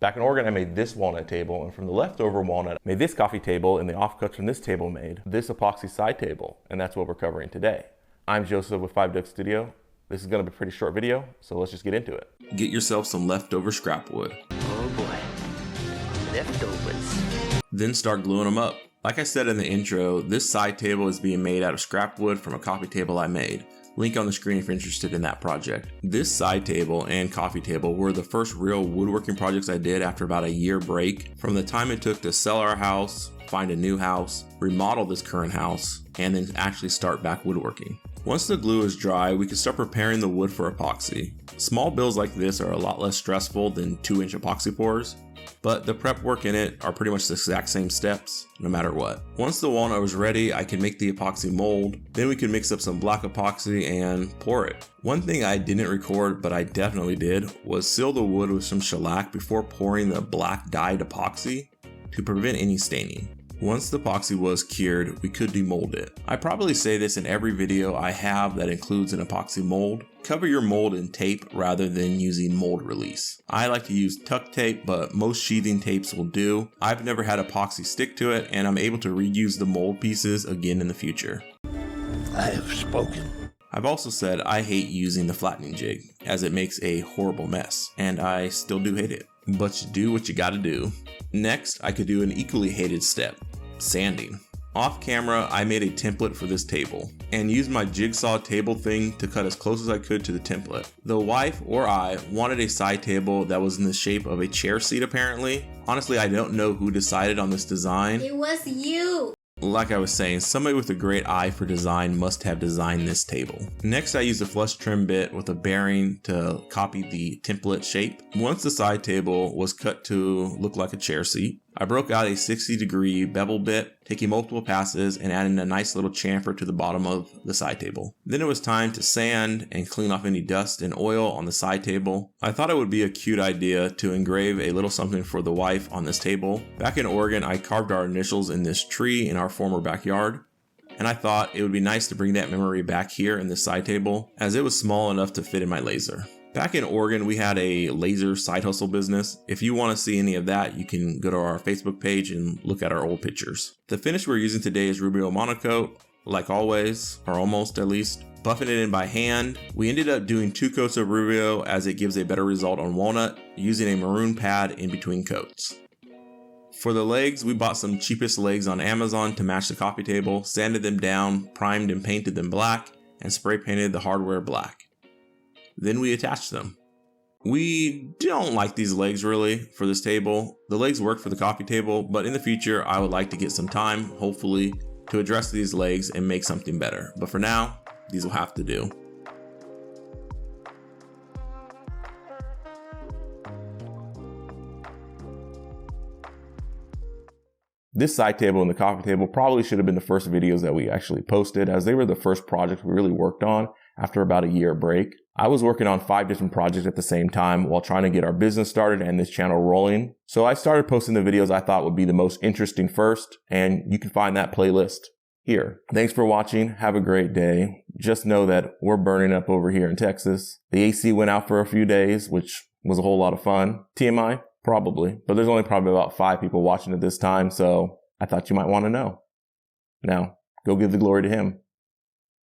Back in Oregon, I made this walnut table, and from the leftover walnut, I made this coffee table, and the offcuts from this table made this epoxy side table, and that's what we're covering today. I'm Joseph with 5 Duck Studio. This is going to be a pretty short video, so let's just get into it. Get yourself some leftover scrap wood. Oh boy, leftovers. Then start gluing them up. Like I said in the intro, this side table is being made out of scrap wood from a coffee table I made. Link on the screen if you're interested in that project. This side table and coffee table were the first real woodworking projects I did after about a year break. From the time it took to sell our house, find a new house, remodel this current house, and then actually start back woodworking. Once the glue is dry, we can start preparing the wood for epoxy. Small builds like this are a lot less stressful than 2-inch epoxy pours, but the prep work in it are pretty much the exact same steps, no matter what. Once the walnut was ready, I could make the epoxy mold. Then we could mix up some black epoxy and pour it. One thing I didn't record, but I definitely did, was seal the wood with some shellac before pouring the black dyed epoxy to prevent any staining. Once the epoxy was cured, we could demold it. I probably say this in every video I have that includes an epoxy mold. Cover your mold in tape rather than using mold release. I like to use tuck tape, but most sheathing tapes will do. I've never had epoxy stick to it, and I'm able to reuse the mold pieces again in the future. I have spoken. I've also said I hate using the flattening jig, as it makes a horrible mess, and I still do hate it. But you do what you gotta do. Next, I could do an equally hated step, sanding. Off camera, I made a template for this table and used my jigsaw table thing to cut as close as I could to the template. The wife or I wanted a side table that was in the shape of a chair seat apparently. Honestly, I don't know who decided on this design. It was you! Like I was saying, somebody with a great eye for design must have designed this table. Next, I used a flush trim bit with a bearing to copy the template shape. Once the side table was cut to look like a chair seat, I broke out a 60-degree bevel bit, taking multiple passes and adding a nice little chamfer to the bottom of the side table. Then it was time to sand and clean off any dust and oil on the side table. I thought it would be a cute idea to engrave a little something for the wife on this table. Back in Oregon, I carved our initials in this tree in our former backyard, and I thought it would be nice to bring that memory back here in this side table, as it was small enough to fit in my laser. Back in Oregon, we had a laser side hustle business. If you want to see any of that, you can go to our Facebook page and look at our old pictures. The finish we're using today is Rubio Monocoat, like always, or almost at least. Buffing it in by hand. We ended up doing 2 coats of Rubio as it gives a better result on walnut, using a maroon pad in between coats. For the legs, we bought some cheapest legs on Amazon to match the coffee table, sanded them down, primed and painted them black, and spray painted the hardware black. Then we attached them. We don't like these legs really for this table. The legs work for the coffee table, but in the future I would like to get some time, hopefully, to address these legs and make something better. But for now, these will have to do. This side table and the coffee table probably should have been the first videos that we actually posted, as they were the first project we really worked on after about a year break. I was working on 5 different projects at the same time while trying to get our business started and this channel rolling. So I started posting the videos I thought would be the most interesting first, and you can find that playlist here. Thanks for watching. Have a great day. Just know that we're burning up over here in Texas. The AC went out for a few days, which was a whole lot of fun. TMI? Probably. But there's only probably about 5 people watching at this time, so I thought you might want to know. Now, go give the glory to him.